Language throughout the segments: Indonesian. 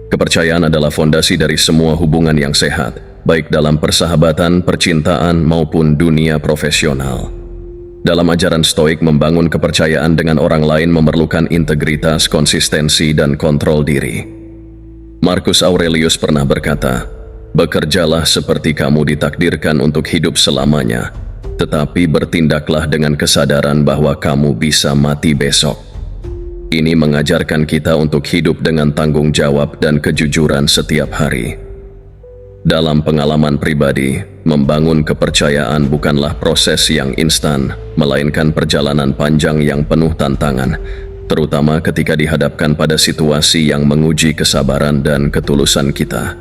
Kepercayaan adalah fondasi dari semua hubungan yang sehat, baik dalam persahabatan, percintaan, maupun dunia profesional. Dalam ajaran Stoik, membangun kepercayaan dengan orang lain memerlukan integritas, konsistensi, dan kontrol diri. Marcus Aurelius pernah berkata, "Bekerjalah seperti kamu ditakdirkan untuk hidup selamanya, tetapi bertindaklah dengan kesadaran bahwa kamu bisa mati besok." Ini mengajarkan kita untuk hidup dengan tanggung jawab dan kejujuran setiap hari. Dalam pengalaman pribadi, membangun kepercayaan bukanlah proses yang instan, melainkan perjalanan panjang yang penuh tantangan, terutama ketika dihadapkan pada situasi yang menguji kesabaran dan ketulusan kita.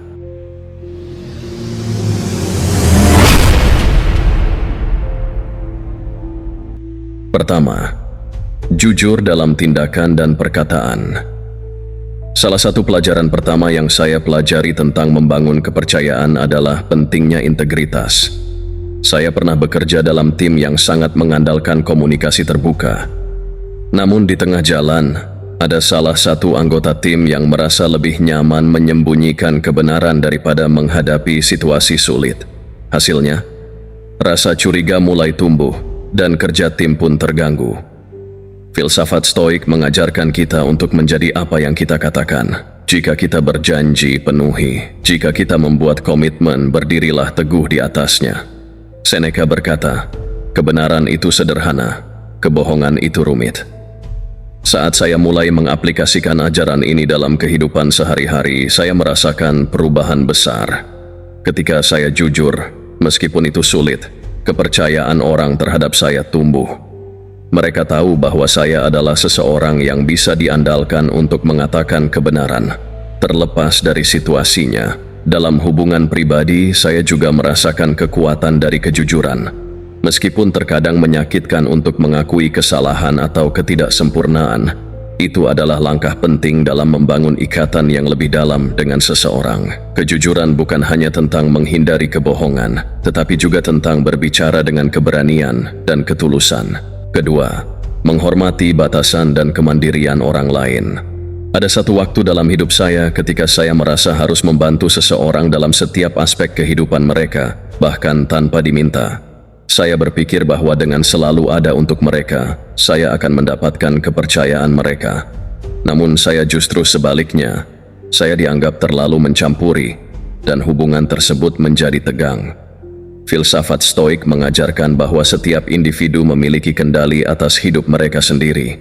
Pertama, jujur dalam tindakan dan perkataan. Salah satu pelajaran pertama yang saya pelajari tentang membangun kepercayaan adalah pentingnya integritas. Saya pernah bekerja dalam tim yang sangat mengandalkan komunikasi terbuka. Namun di tengah jalan, ada salah satu anggota tim yang merasa lebih nyaman menyembunyikan kebenaran daripada menghadapi situasi sulit. Hasilnya, rasa curiga mulai tumbuh dan kerja tim pun terganggu. Filsafat Stoik mengajarkan kita untuk menjadi apa yang kita katakan. Jika kita berjanji, penuhi. Jika kita membuat komitmen, berdirilah teguh di atasnya. Seneca berkata, kebenaran itu sederhana, kebohongan itu rumit. Saat saya mulai mengaplikasikan ajaran ini dalam kehidupan sehari-hari, saya merasakan perubahan besar. Ketika saya jujur, meskipun itu sulit, kepercayaan orang terhadap saya tumbuh. Mereka tahu bahwa saya adalah seseorang yang bisa diandalkan untuk mengatakan kebenaran, terlepas dari situasinya. Dalam hubungan pribadi, saya juga merasakan kekuatan dari kejujuran. Meskipun terkadang menyakitkan untuk mengakui kesalahan atau ketidaksempurnaan, itu adalah langkah penting dalam membangun ikatan yang lebih dalam dengan seseorang. Kejujuran bukan hanya tentang menghindari kebohongan, tetapi juga tentang berbicara dengan keberanian dan ketulusan. Kedua, menghormati batasan dan kemandirian orang lain. Ada satu waktu dalam hidup saya ketika saya merasa harus membantu seseorang dalam setiap aspek kehidupan mereka, bahkan tanpa diminta. Saya berpikir bahwa dengan selalu ada untuk mereka, saya akan mendapatkan kepercayaan mereka. Namun saya justru sebaliknya, saya dianggap terlalu mencampuri, dan hubungan tersebut menjadi tegang. Filsafat Stoik mengajarkan bahwa setiap individu memiliki kendali atas hidup mereka sendiri.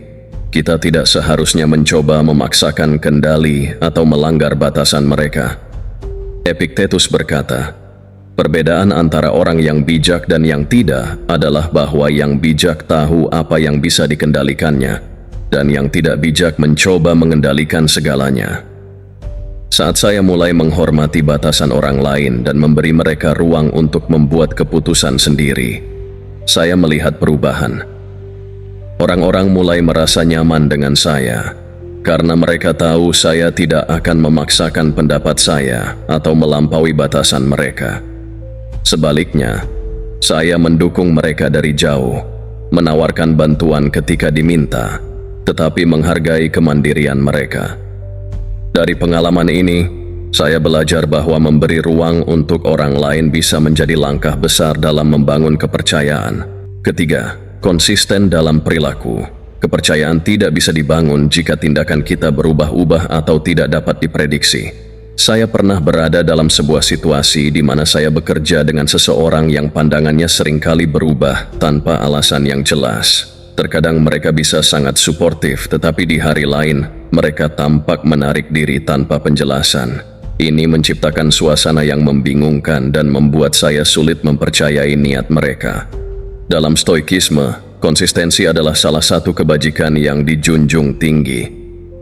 Kita tidak seharusnya mencoba memaksakan kendali atau melanggar batasan mereka. Epictetus berkata, perbedaan antara orang yang bijak dan yang tidak adalah bahwa yang bijak tahu apa yang bisa dikendalikannya, dan yang tidak bijak mencoba mengendalikan segalanya. Saat saya mulai menghormati batasan orang lain dan memberi mereka ruang untuk membuat keputusan sendiri, saya melihat perubahan. Orang-orang mulai merasa nyaman dengan saya, karena mereka tahu saya tidak akan memaksakan pendapat saya atau melampaui batasan mereka. Sebaliknya, saya mendukung mereka dari jauh, menawarkan bantuan ketika diminta, tetapi menghargai kemandirian mereka. Dari pengalaman ini, saya belajar bahwa memberi ruang untuk orang lain bisa menjadi langkah besar dalam membangun kepercayaan. Ketiga, konsisten dalam perilaku. Kepercayaan tidak bisa dibangun jika tindakan kita berubah-ubah atau tidak dapat diprediksi. Saya pernah berada dalam sebuah situasi di mana saya bekerja dengan seseorang yang pandangannya seringkali berubah tanpa alasan yang jelas. Terkadang mereka bisa sangat suportif, tetapi di hari lain, mereka tampak menarik diri tanpa penjelasan. Ini menciptakan suasana yang membingungkan dan membuat saya sulit mempercayai niat mereka. Dalam Stoikisme, konsistensi adalah salah satu kebajikan yang dijunjung tinggi.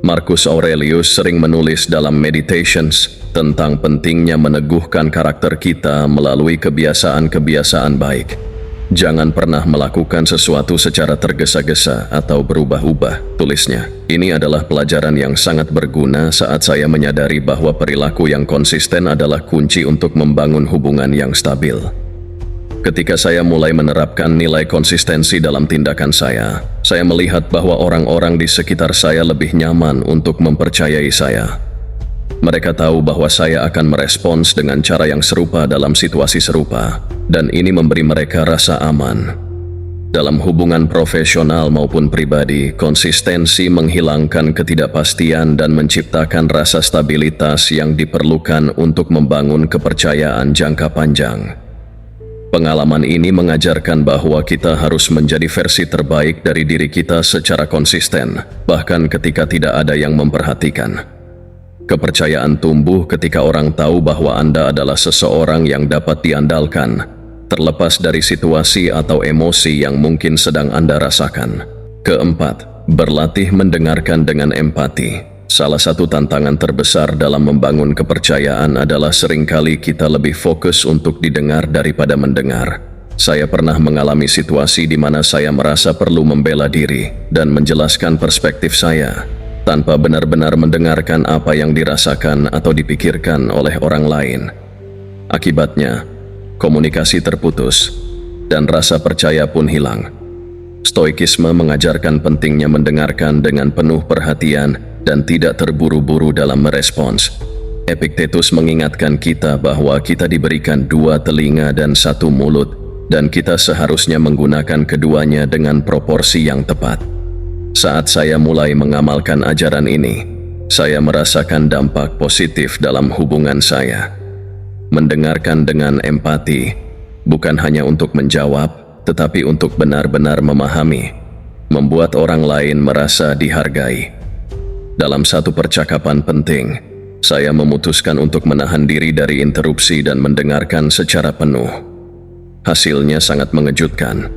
Marcus Aurelius sering menulis dalam Meditations tentang pentingnya meneguhkan karakter kita melalui kebiasaan-kebiasaan baik. Jangan pernah melakukan sesuatu secara tergesa-gesa atau berubah-ubah, tulisnya. Ini adalah pelajaran yang sangat berguna saat saya menyadari bahwa perilaku yang konsisten adalah kunci untuk membangun hubungan yang stabil. Ketika saya mulai menerapkan nilai konsistensi dalam tindakan saya melihat bahwa orang-orang di sekitar saya lebih nyaman untuk mempercayai saya. Mereka tahu bahwa saya akan merespons dengan cara yang serupa dalam situasi serupa, dan ini memberi mereka rasa aman. Dalam hubungan profesional maupun pribadi, konsistensi menghilangkan ketidakpastian dan menciptakan rasa stabilitas yang diperlukan untuk membangun kepercayaan jangka panjang. Pengalaman ini mengajarkan bahwa kita harus menjadi versi terbaik dari diri kita secara konsisten, bahkan ketika tidak ada yang memperhatikan. Kepercayaan tumbuh ketika orang tahu bahwa Anda adalah seseorang yang dapat diandalkan, terlepas dari situasi atau emosi yang mungkin sedang Anda rasakan. Keempat, berlatih mendengarkan dengan empati. Salah satu tantangan terbesar dalam membangun kepercayaan adalah seringkali kita lebih fokus untuk didengar daripada mendengar. Saya pernah mengalami situasi di mana saya merasa perlu membela diri dan menjelaskan perspektif saya, tanpa benar-benar mendengarkan apa yang dirasakan atau dipikirkan oleh orang lain. Akibatnya, komunikasi terputus, dan rasa percaya pun hilang. Stoikisme mengajarkan pentingnya mendengarkan dengan penuh perhatian dan tidak terburu-buru dalam merespons. Epictetus mengingatkan kita bahwa kita diberikan 2 telinga dan 1 mulut, dan kita seharusnya menggunakan keduanya dengan proporsi yang tepat. Saat saya mulai mengamalkan ajaran ini, saya merasakan dampak positif dalam hubungan saya. Mendengarkan dengan empati, bukan hanya untuk menjawab, tetapi untuk benar-benar memahami, membuat orang lain merasa dihargai. Dalam satu percakapan penting, saya memutuskan untuk menahan diri dari interupsi dan mendengarkan secara penuh. Hasilnya sangat mengejutkan.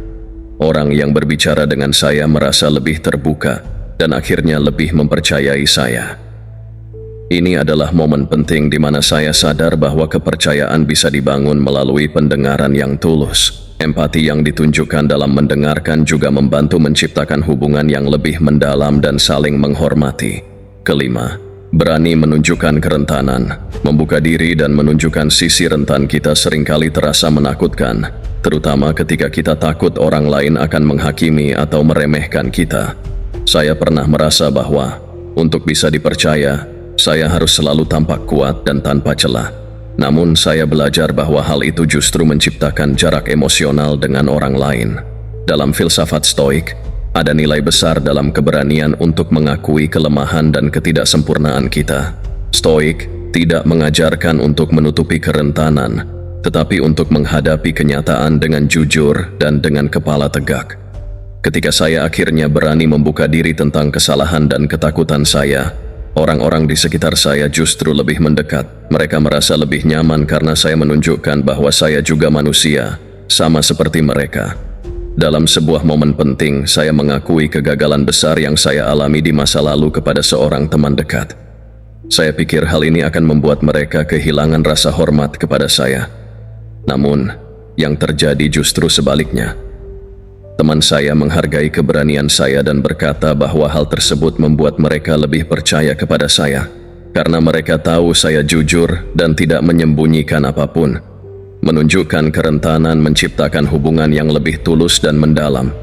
Orang yang berbicara dengan saya merasa lebih terbuka dan akhirnya lebih mempercayai saya. Ini adalah momen penting di mana saya sadar bahwa kepercayaan bisa dibangun melalui pendengaran yang tulus. Empati yang ditunjukkan dalam mendengarkan juga membantu menciptakan hubungan yang lebih mendalam dan saling menghormati. Kelima, berani menunjukkan kerentanan. Membuka diri dan menunjukkan sisi rentan kita seringkali terasa menakutkan, terutama ketika kita takut orang lain akan menghakimi atau meremehkan kita. Saya pernah merasa bahwa, untuk bisa dipercaya, saya harus selalu tampak kuat dan tanpa celah. Namun saya belajar bahwa hal itu justru menciptakan jarak emosional dengan orang lain. Dalam filsafat Stoik, ada nilai besar dalam keberanian untuk mengakui kelemahan dan ketidaksempurnaan kita. Stoik tidak mengajarkan untuk menutupi kerentanan, tetapi untuk menghadapi kenyataan dengan jujur dan dengan kepala tegak. Ketika saya akhirnya berani membuka diri tentang kesalahan dan ketakutan saya, orang-orang di sekitar saya justru lebih mendekat. Mereka merasa lebih nyaman karena saya menunjukkan bahwa saya juga manusia, sama seperti mereka. Dalam sebuah momen penting, saya mengakui kegagalan besar yang saya alami di masa lalu kepada seorang teman dekat. Saya pikir hal ini akan membuat mereka kehilangan rasa hormat kepada saya. Namun, yang terjadi justru sebaliknya. Teman saya menghargai keberanian saya dan berkata bahwa hal tersebut membuat mereka lebih percaya kepada saya, karena mereka tahu saya jujur dan tidak menyembunyikan apapun. Menunjukkan kerentanan menciptakan hubungan yang lebih tulus dan mendalam.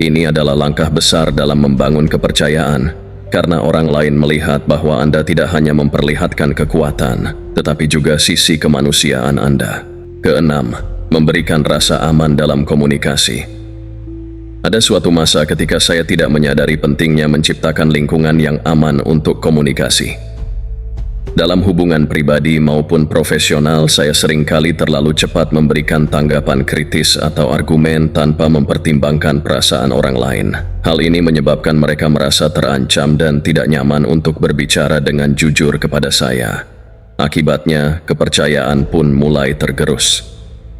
Ini adalah langkah besar dalam membangun kepercayaan, karena orang lain melihat bahwa Anda tidak hanya memperlihatkan kekuatan, tetapi juga sisi kemanusiaan Anda. Keenam, memberikan rasa aman dalam komunikasi. Ada suatu masa ketika saya tidak menyadari pentingnya menciptakan lingkungan yang aman untuk komunikasi. Dalam hubungan pribadi maupun profesional, saya seringkali terlalu cepat memberikan tanggapan kritis atau argumen tanpa mempertimbangkan perasaan orang lain. Hal ini menyebabkan mereka merasa terancam dan tidak nyaman untuk berbicara dengan jujur kepada saya. Akibatnya, kepercayaan pun mulai tergerus.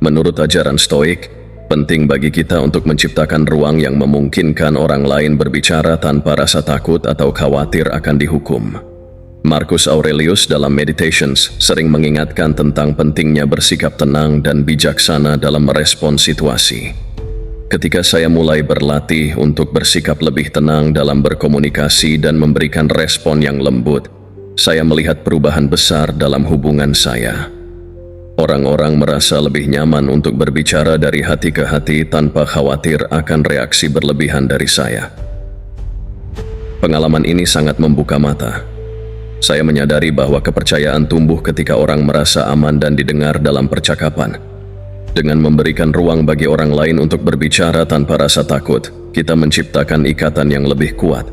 Menurut ajaran Stoik, penting bagi kita untuk menciptakan ruang yang memungkinkan orang lain berbicara tanpa rasa takut atau khawatir akan dihukum. Marcus Aurelius dalam Meditations sering mengingatkan tentang pentingnya bersikap tenang dan bijaksana dalam merespons situasi. Ketika saya mulai berlatih untuk bersikap lebih tenang dalam berkomunikasi dan memberikan respon yang lembut, saya melihat perubahan besar dalam hubungan saya. Orang-orang merasa lebih nyaman untuk berbicara dari hati ke hati tanpa khawatir akan reaksi berlebihan dari saya. Pengalaman ini sangat membuka mata. Saya menyadari bahwa kepercayaan tumbuh ketika orang merasa aman dan didengar dalam percakapan. Dengan memberikan ruang bagi orang lain untuk berbicara tanpa rasa takut, kita menciptakan ikatan yang lebih kuat.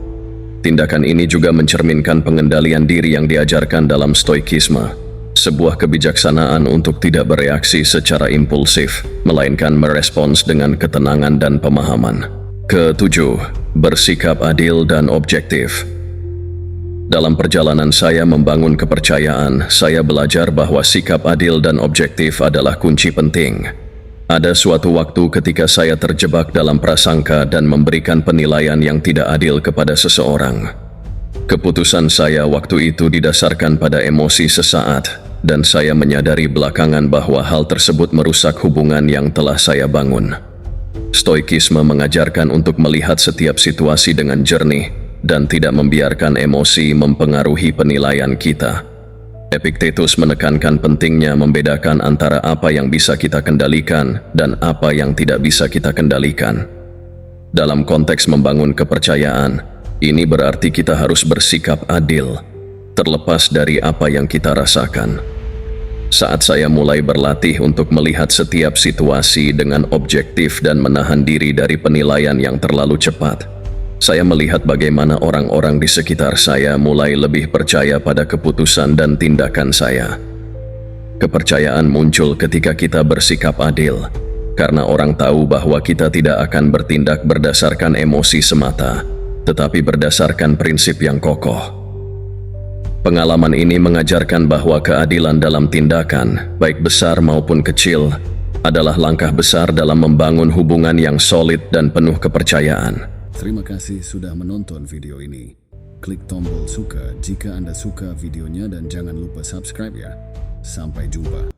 Tindakan ini juga mencerminkan pengendalian diri yang diajarkan dalam stoikisme, sebuah kebijaksanaan untuk tidak bereaksi secara impulsif, melainkan merespons dengan ketenangan dan pemahaman. Ketujuh, bersikap adil dan objektif. Dalam perjalanan saya membangun kepercayaan, saya belajar bahwa sikap adil dan objektif adalah kunci penting. Ada suatu waktu ketika saya terjebak dalam prasangka dan memberikan penilaian yang tidak adil kepada seseorang. Keputusan saya waktu itu didasarkan pada emosi sesaat, dan saya menyadari belakangan bahwa hal tersebut merusak hubungan yang telah saya bangun. Stoikisme mengajarkan untuk melihat setiap situasi dengan jernih dan tidak membiarkan emosi mempengaruhi penilaian kita. Epictetus menekankan pentingnya membedakan antara apa yang bisa kita kendalikan dan apa yang tidak bisa kita kendalikan. Dalam konteks membangun kepercayaan, ini berarti kita harus bersikap adil, terlepas dari apa yang kita rasakan. Saat saya mulai berlatih untuk melihat setiap situasi dengan objektif dan menahan diri dari penilaian yang terlalu cepat, saya melihat bagaimana orang-orang di sekitar saya mulai lebih percaya pada keputusan dan tindakan saya. Kepercayaan muncul ketika kita bersikap adil, karena orang tahu bahwa kita tidak akan bertindak berdasarkan emosi semata, tetapi berdasarkan prinsip yang kokoh. Pengalaman ini mengajarkan bahwa keadilan dalam tindakan, baik besar maupun kecil, adalah langkah besar dalam membangun hubungan yang solid dan penuh kepercayaan. Terima kasih sudah menonton video ini. Klik tombol suka jika Anda suka videonya dan jangan lupa subscribe ya. Sampai jumpa.